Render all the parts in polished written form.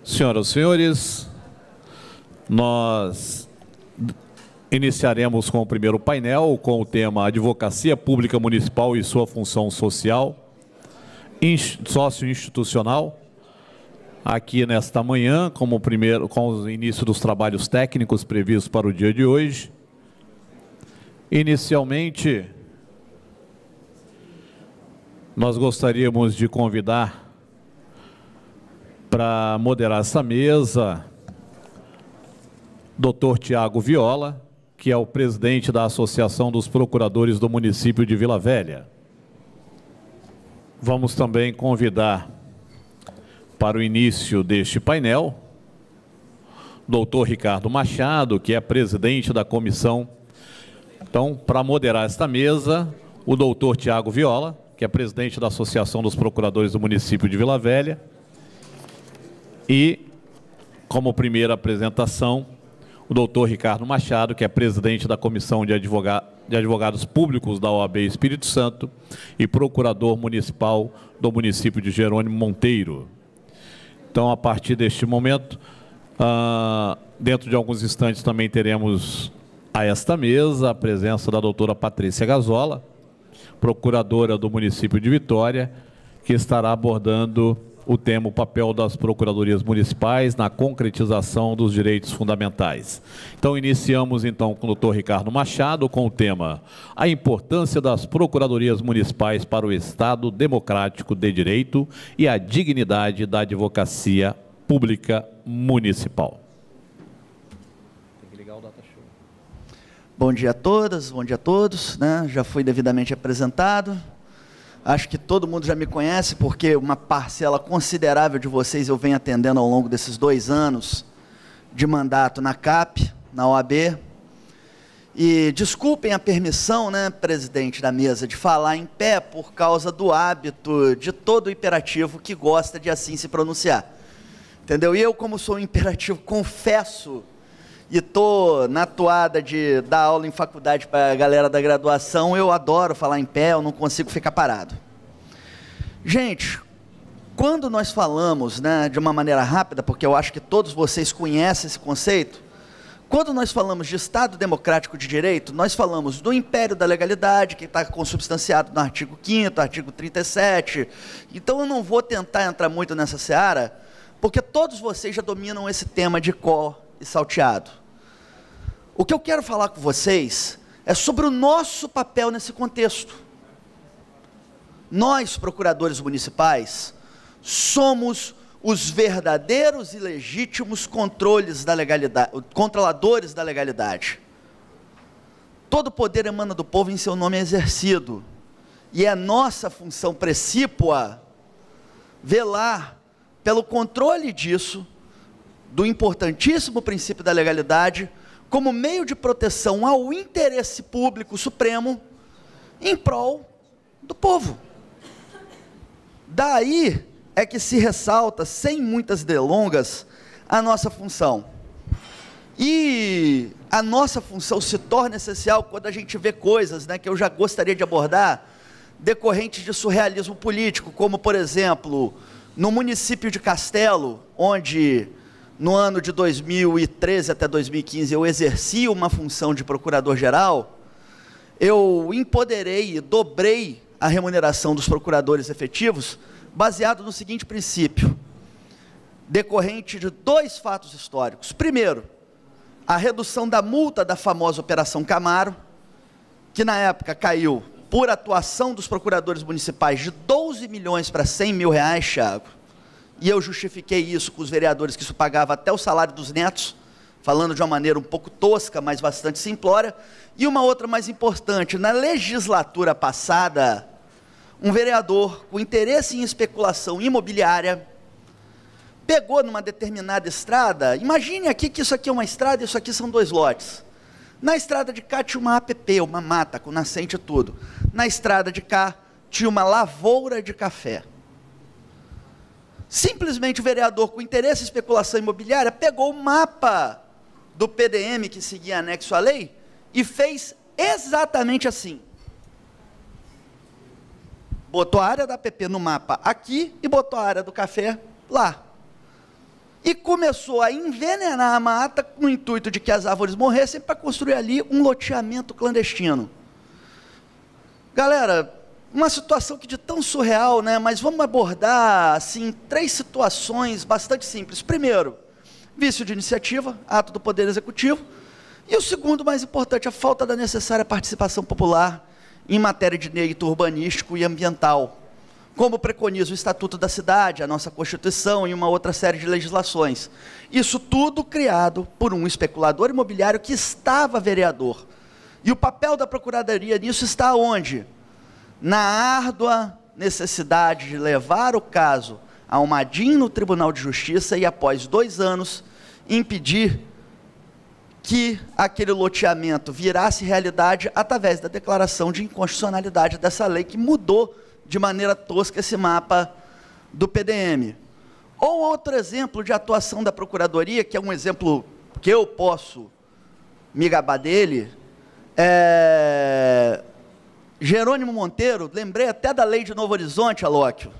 Senhoras e senhores, nós iniciaremos com o primeiro painel, com o tema Advocacia Pública Municipal e sua função social, sócio-institucional. Aqui nesta manhã, com o início dos trabalhos técnicos previstos para o dia de hoje. Inicialmente, nós gostaríamos de convidar para moderar essa mesa Dr. Tiago Viola, que é o presidente da Associação dos Procuradores do município de Vila Velha. Vamos também convidar para o início deste painel Dr. Ricardo Machado, que é presidente da comissão. Então, para moderar esta mesa, o Dr. Tiago Viola, que é presidente da Associação dos Procuradores do município de Vila Velha. E, como primeira apresentação, o doutor Ricardo Machado, que é presidente da Comissão de Advogados Públicos da OAB Espírito Santo e procurador municipal do município de Jerônimo Monteiro. Então, a partir deste momento, dentro de alguns instantes também teremos a esta mesa a presença da doutora Patrícia Gazola, procuradora do município de Vitória, que estará abordando o tema, o papel das procuradorias municipais na concretização dos direitos fundamentais. Então, iniciamos então com o doutor Ricardo Machado com o tema a importância das procuradorias municipais para o Estado democrático de direito e a dignidade da advocacia pública municipal. Tem que ligar o data show. Bom dia a todas, bom dia a todos, né? Já fui devidamente apresentado. Acho que todo mundo já me conhece, porque uma parcela considerável de vocês eu venho atendendo ao longo desses 2 anos de mandato na CAP, na OAB. E desculpem a permissão, né, presidente da mesa, de falar em pé por causa do hábito de todo hiperativo que gosta de assim se pronunciar. Entendeu? E eu, como sou um imperativo, confesso, e estou na toada de dar aula em faculdade para a galera da graduação, eu adoro falar em pé, eu não consigo ficar parado. Gente, quando nós falamos, né, de uma maneira rápida, porque eu acho que todos vocês conhecem esse conceito, quando nós falamos de Estado Democrático de Direito, nós falamos do império da legalidade, que está consubstanciado no artigo 5º, artigo 37, então eu não vou tentar entrar muito nessa seara, porque todos vocês já dominam esse tema de cor e salteado. O que eu quero falar com vocês é sobre o nosso papel nesse contexto. Nós, procuradores municipais, somos os verdadeiros e legítimos controladores da legalidade. Todo poder emana do povo e em seu nome é exercido. E é nossa função precípua velar pelo controle disso, do importantíssimo princípio da legalidade, como meio de proteção ao interesse público supremo em prol do povo. Daí é que se ressalta, sem muitas delongas, a nossa função. E a nossa função se torna essencial quando a gente vê coisas, né, que eu já gostaria de abordar, decorrentes de surrealismo político, como, por exemplo, no município de Castelo, onde no ano de 2013 até 2015 eu exerci uma função de procurador-geral, eu empoderei e dobrei a remuneração dos procuradores efetivos, baseado no seguinte princípio, decorrente de 2 fatos históricos. Primeiro, a redução da multa da famosa Operação Camaro, que na época caiu, por atuação dos procuradores municipais, de 12 milhões para 100 mil reais, Thiago. E eu justifiquei isso com os vereadores, que isso pagava até o salário dos netos, falando de uma maneira um pouco tosca, mas bastante simplória. E uma outra mais importante, na legislatura passada, um vereador com interesse em especulação imobiliária, pegou numa determinada estrada, imagine aqui que isso aqui é uma estrada e isso aqui são 2 lotes. Na estrada de cá tinha uma APP, uma mata com nascente e tudo. Na estrada de cá tinha uma lavoura de café. Simplesmente o vereador com interesse em especulação imobiliária pegou o mapa do PDM que seguia anexo à lei e fez exatamente assim. Botou a área da APP no mapa aqui e botou a área do café lá. e começou a envenenar a mata no intuito de que as árvores morressem para construir ali um loteamento clandestino. Galera, uma situação que de tão surreal, né? Mas vamos abordar assim 3 situações bastante simples. Primeiro, vício de iniciativa, ato do Poder Executivo. E o segundo, mais importante, a falta da necessária participação popular em matéria de direito urbanístico e ambiental, como preconiza o Estatuto da Cidade, a nossa Constituição e uma outra série de legislações. Isso tudo criado por um especulador imobiliário que estava vereador. E o papel da Procuradoria nisso está onde? Na árdua necessidade de levar o caso a uma DIN no Tribunal de Justiça e, após 2 anos, impedir que aquele loteamento virasse realidade através da declaração de inconstitucionalidade dessa lei que mudou de maneira tosca esse mapa do PDM. Ou outro exemplo de atuação da Procuradoria, que é um exemplo que eu posso me gabar dele, Jerônimo Monteiro, lembrei até da lei de Novo Horizonte, Alóquio,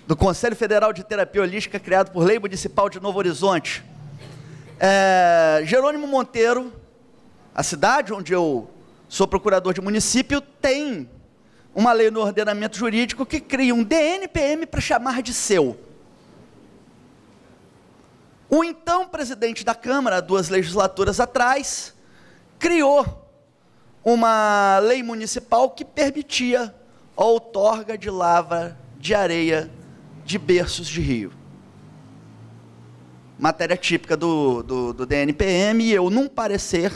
do Conselho Federal de Terapia Holística, criado por Lei Municipal de Novo Horizonte. Jerônimo Monteiro, a cidade onde eu sou procurador de município, tem uma lei no ordenamento jurídico que cria um DNPM para chamar de seu. O então presidente da Câmara, 2 legislaturas atrás, criou uma lei municipal que permitia a outorga de lavra de areia de berços de rio. Matéria típica do DNPM, e eu, num parecer,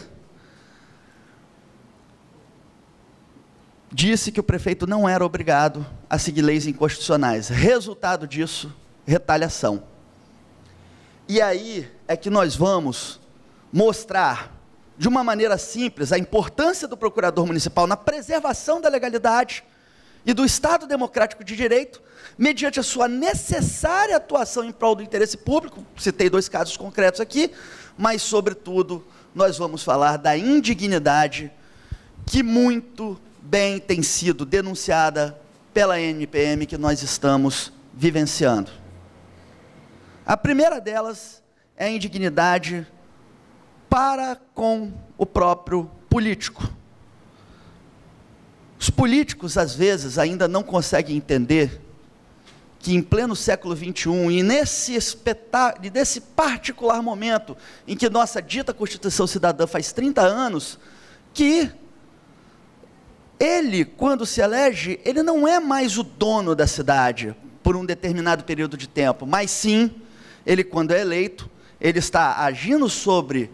disse que o prefeito não era obrigado a seguir leis inconstitucionais. Resultado disso, retaliação. E aí é que nós vamos mostrar, de uma maneira simples, a importância do procurador municipal na preservação da legalidade e do Estado democrático de direito, mediante a sua necessária atuação em prol do interesse público. Citei 2 casos concretos aqui, mas, sobretudo, nós vamos falar da indignidade que muito bem tem sido denunciada pela NPM que nós estamos vivenciando. A primeira delas é a indignidade para com o próprio político. Os políticos, às vezes, ainda não conseguem entender que, em pleno século XXI, e nesse particular momento em que nossa dita Constituição Cidadã faz 30 anos, que ele, quando se elege, ele não é mais o dono da cidade por um determinado período de tempo, mas sim, ele, quando é eleito, ele está agindo sobre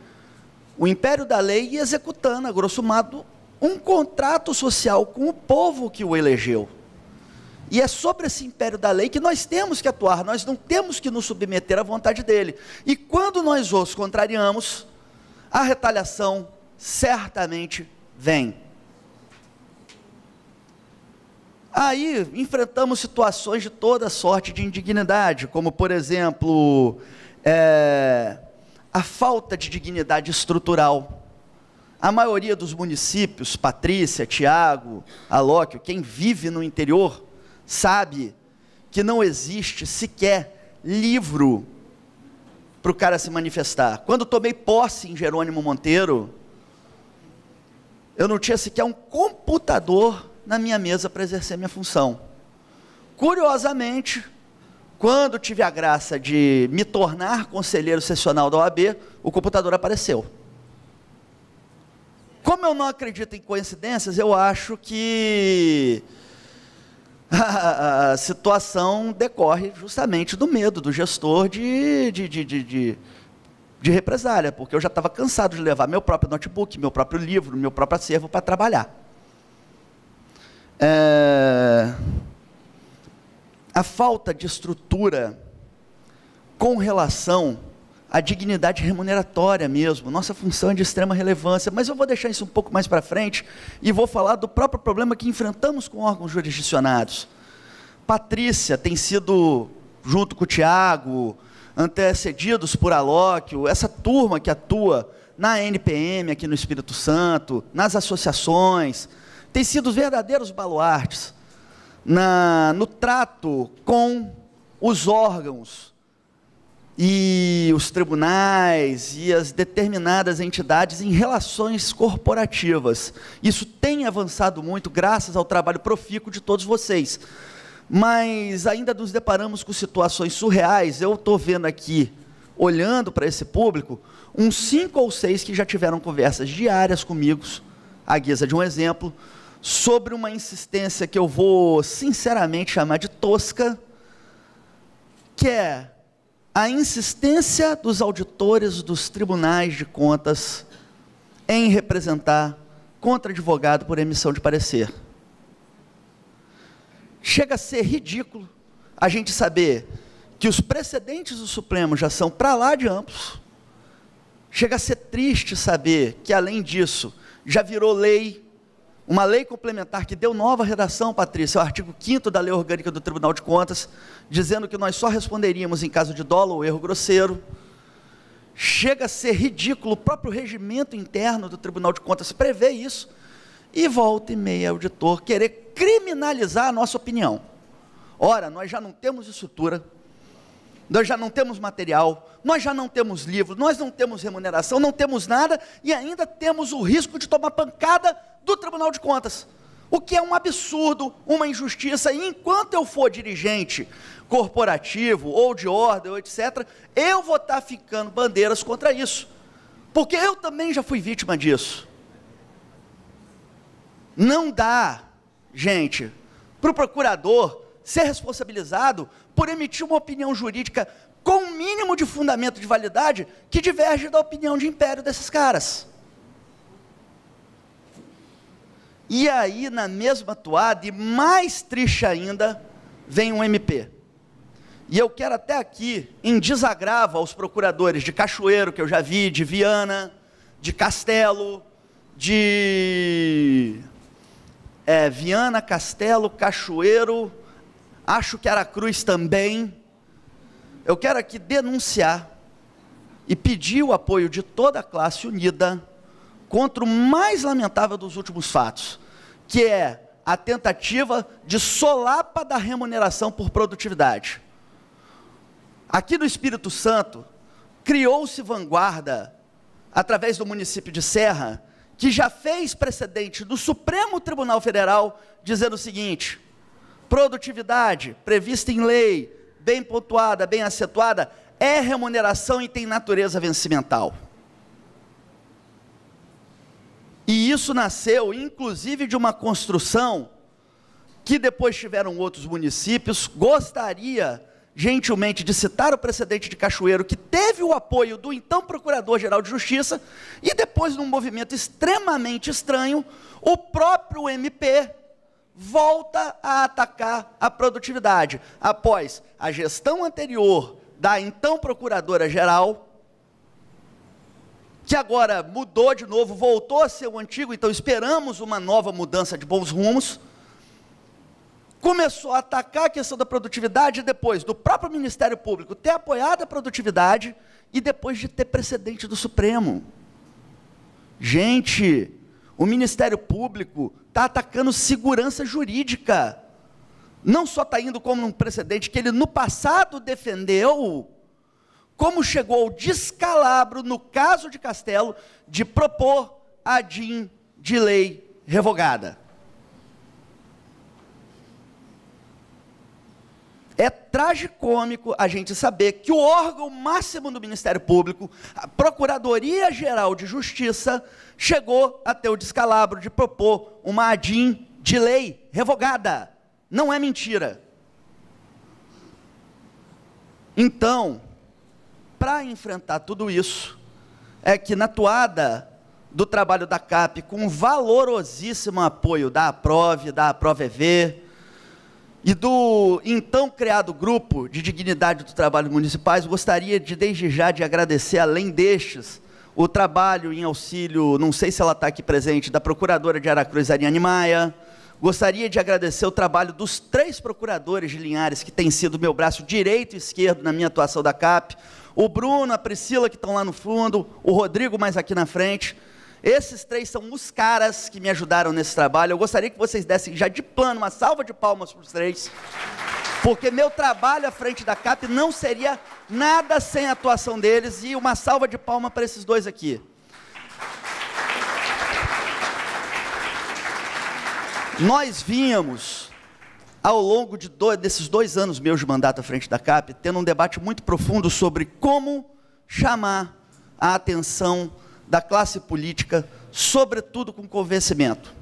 o império da lei e executando, a grosso modo, um contrato social com o povo que o elegeu. E é sobre esse império da lei que nós temos que atuar, nós não temos que nos submeter à vontade dele. E quando nós os contrariamos, a retaliação certamente vem. Aí enfrentamos situações de toda sorte de indignidade, como, por exemplo, a falta de dignidade estrutural. A maioria dos municípios, Patrícia, Tiago, Alóquio, quem vive no interior, sabe que não existe sequer livro para o cara se manifestar. Quando tomei posse em Jerônimo Monteiro, eu não tinha sequer um computador na minha mesa para exercer minha função. Curiosamente, quando tive a graça de me tornar conselheiro sessional da OAB, o computador apareceu. Como eu não acredito em coincidências, eu acho que a situação decorre justamente do medo do gestor de represália, porque eu já estava cansado de levar meu próprio notebook, meu próprio livro, meu próprio acervo para trabalhar. A falta de estrutura com relação à dignidade remuneratória mesmo, nossa função é de extrema relevância, mas eu vou deixar isso um pouco mais para frente e vou falar do próprio problema que enfrentamos com órgãos jurisdicionados. Patrícia tem sido, junto com o Tiago, antecedidos por Alóquio, essa turma que atua na NPM aqui no Espírito Santo, nas associações, tem sido verdadeiros baluartes no trato com os órgãos e os tribunais e as determinadas entidades em relações corporativas. Isso tem avançado muito graças ao trabalho profícuo de todos vocês, mas ainda nos deparamos com situações surreais. Eu estou vendo aqui, olhando para esse público, uns 5 ou 6 que já tiveram conversas diárias comigo, à guisa de um exemplo, sobre uma insistência que eu vou sinceramente chamar de tosca, que é a insistência dos auditores dos tribunais de contas em representar contra advogado por emissão de parecer. Chega a ser ridículo a gente saber que os precedentes do Supremo já são para lá de amplos. Chega a ser triste saber que, além disso, já virou lei, uma lei complementar que deu nova redação, Patrícia, o artigo 5º da Lei Orgânica do Tribunal de Contas, dizendo que nós só responderíamos em caso de dolo ou erro grosseiro. Chega a ser ridículo, o próprio regimento interno do Tribunal de Contas prevê isso, e volta e meia auditor querer criminalizar a nossa opinião. Ora, nós já não temos estrutura, nós já não temos material, nós já não temos livro, nós não temos remuneração, não temos nada, e ainda temos o risco de tomar pancada do Tribunal de Contas, o que é um absurdo, uma injustiça. E enquanto eu for dirigente corporativo, ou de ordem, ou etc., eu vou estar ficando bandeiras contra isso, porque eu também já fui vítima disso. Não dá, gente, para o procurador ser responsabilizado por emitir uma opinião jurídica com um mínimo de fundamento de validade que diverge da opinião de império desses caras. E aí, na mesma toada, e mais triste ainda, vem um MP. E eu quero até aqui, em desagravo aos procuradores de Cachoeiro, que eu já vi, de Viana, de Castelo, de Viana, Castelo, Cachoeiro, acho que Aracruz também. Eu quero aqui denunciar e pedir o apoio de toda a classe unida contra o mais lamentável dos últimos fatos, que é a tentativa de solapa da remuneração por produtividade. Aqui no Espírito Santo, criou-se vanguarda, através do município de Serra, que já fez precedente do Supremo Tribunal Federal, dizendo o seguinte: produtividade, prevista em lei, bem pontuada, bem acentuada, é remuneração e tem natureza vencimental. E isso nasceu, inclusive, de uma construção que depois tiveram outros municípios. Gostaria, gentilmente, de citar o precedente de Cachoeiro, que teve o apoio do então Procurador-Geral de Justiça, e depois, num movimento extremamente estranho, o próprio MP volta a atacar a produtividade, após a gestão anterior da então Procuradora-Geral, que agora mudou de novo, voltou a ser o antigo, então esperamos uma nova mudança de bons rumos, começou a atacar a questão da produtividade, depois do próprio Ministério Público ter apoiado a produtividade, e depois de ter precedente do Supremo. Gente, o Ministério Público está atacando segurança jurídica, não só está indo como um precedente que ele no passado defendeu, como chegou ao descalabro, no caso de Castelo, de propor a DIN de lei revogada. É tragicômico a gente saber que o órgão máximo do Ministério Público, a Procuradoria-Geral de Justiça, chegou a ter o descalabro de propor uma ADIM de lei revogada. Não é mentira. Então, para enfrentar tudo isso, é que na toada do trabalho da CAP, com um valorosíssimo apoio da APROVE-EV, e do então criado grupo de dignidade dos trabalhos municipais, gostaria de, desde já, de agradecer, além destes, o trabalho em auxílio, não sei se ela está aqui presente, da procuradora de Aracruz, Ariane Maia. Gostaria de agradecer o trabalho dos 3 procuradores de Linhares, que têm sido meu braço direito e esquerdo na minha atuação da CAP, o Bruno, a Priscila, que estão lá no fundo, o Rodrigo mais aqui na frente. Esses 3 são os caras que me ajudaram nesse trabalho. Eu gostaria que vocês dessem já de plano uma salva de palmas para os 3. Porque meu trabalho à frente da CAP não seria nada sem a atuação deles, e uma salva de palmas para esses dois aqui. Nós vínhamos, ao longo desses 2 anos meus de mandato à frente da CAP, tendo um debate muito profundo sobre como chamar a atenção da classe política, sobretudo com convencimento.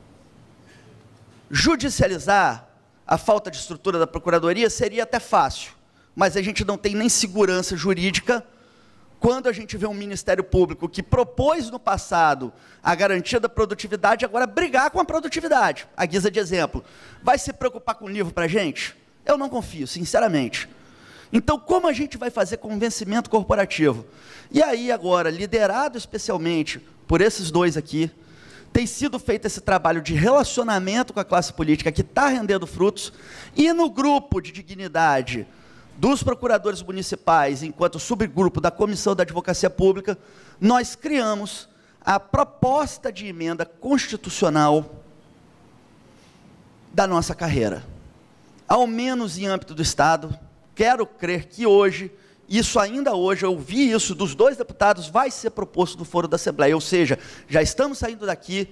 Judicializar a falta de estrutura da Procuradoria seria até fácil, mas a gente não tem nem segurança jurídica quando a gente vê um Ministério Público que propôs no passado a garantia da produtividade, agora brigar com a produtividade. À guisa de exemplo, vai se preocupar com o livro para a gente? Eu não confio, sinceramente. Então, como a gente vai fazer convencimento corporativo? E aí, agora, liderado especialmente por esses dois aqui, tem sido feito esse trabalho de relacionamento com a classe política que está rendendo frutos, e no grupo de dignidade dos procuradores municipais, enquanto subgrupo da Comissão da Advocacia Pública, nós criamos a proposta de emenda constitucional da nossa carreira. Ao menos em âmbito do Estado, quero crer que hoje, ainda hoje, eu vi isso dos 2 deputados, vai ser proposto no foro da Assembleia, ou seja, já estamos saindo daqui,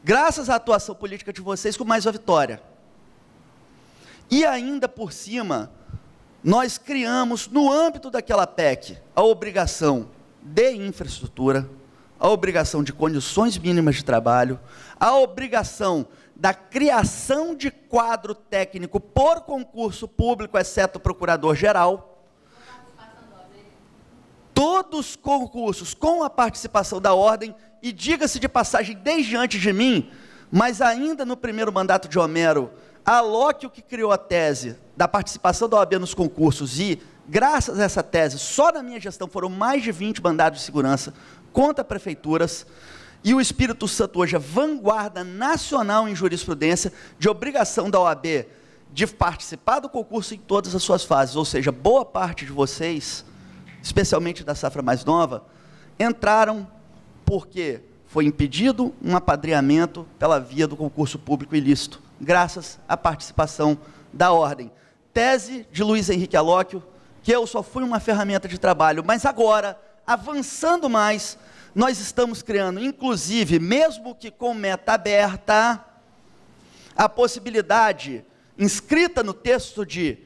graças à atuação política de vocês, com mais uma vitória. E ainda por cima, nós criamos, no âmbito daquela PEC, a obrigação de infraestrutura, a obrigação de condições mínimas de trabalho, a obrigação da criação de quadro técnico por concurso público, exceto o procurador-geral. Todos os concursos com a participação da ordem, e diga-se de passagem, desde antes de mim, mas ainda no primeiro mandato de Homero, a Alóquio que criou a tese da participação da OAB nos concursos, e graças a essa tese, só na minha gestão foram mais de 20 mandados de segurança contra prefeituras, e o Espírito Santo hoje é vanguarda nacional em jurisprudência de obrigação da OAB de participar do concurso em todas as suas fases, ou seja, boa parte de vocês, especialmente da safra mais nova, entraram porque foi impedido um apadrinhamento pela via do concurso público ilícito, graças à participação da ordem. Tese de Luiz Henrique Alóquio, que eu só fui uma ferramenta de trabalho, mas agora, avançando mais, nós estamos criando, inclusive, mesmo que com meta aberta, a possibilidade, inscrita no texto, de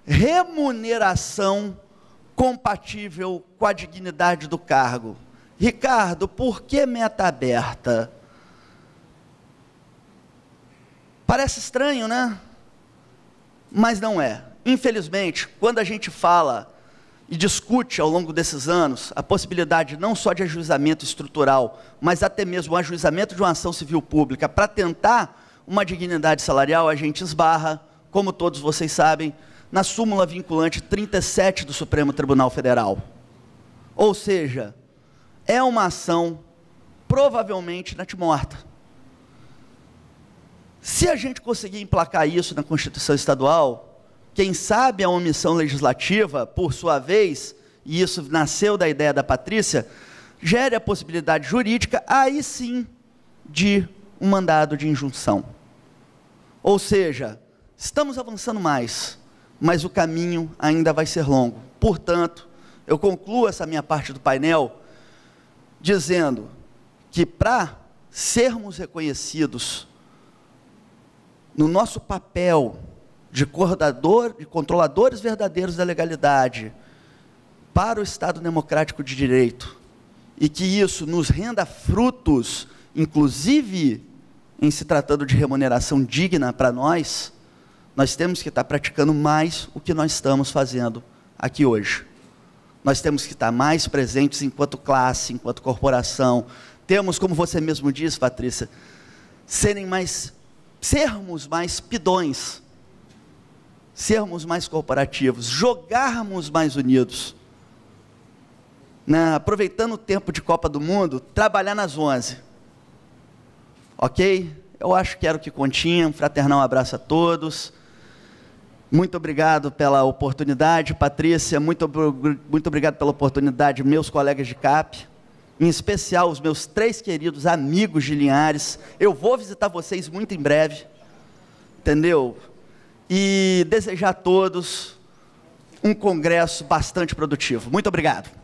remuneração compatível com a dignidade do cargo. Ricardo, por que meta aberta? Parece estranho, né? Mas não é. Infelizmente, quando a gente fala e discute ao longo desses anos a possibilidade não só de ajuizamento estrutural, mas até mesmo o ajuizamento de uma ação civil pública para tentar uma dignidade salarial, a gente esbarra, como todos vocês sabem, na súmula vinculante 37 do Supremo Tribunal Federal. Ou seja, é uma ação provavelmente natimorta. Se a gente conseguir emplacar isso na Constituição Estadual, quem sabe a omissão legislativa, por sua vez, e isso nasceu da ideia da Patrícia, gere a possibilidade jurídica, aí sim, de um mandado de injunção. Ou seja, estamos avançando mais, mas o caminho ainda vai ser longo. Portanto, eu concluo essa minha parte do painel dizendo que para sermos reconhecidos no nosso papel de controladores verdadeiros da legalidade para o Estado Democrático de Direito, e que isso nos renda frutos, inclusive em se tratando de remuneração digna para nós, nós temos que estar praticando mais o que nós estamos fazendo aqui hoje. Nós temos que estar mais presentes enquanto classe, enquanto corporação. Temos, como você mesmo disse, Patrícia, sermos mais pidões, sermos mais corporativos, jogarmos mais unidos. Aproveitando o tempo de Copa do Mundo, trabalhar nas 11. Ok? Eu acho que era o que continha. Um fraternal abraço a todos. Muito obrigado pela oportunidade, Patrícia. Muito obrigado pela oportunidade, meus colegas de CAP. Em especial, os meus 3 queridos amigos de Linhares. Eu vou visitar vocês muito em breve. Entendeu? e desejar a todos um congresso bastante produtivo. Muito obrigado.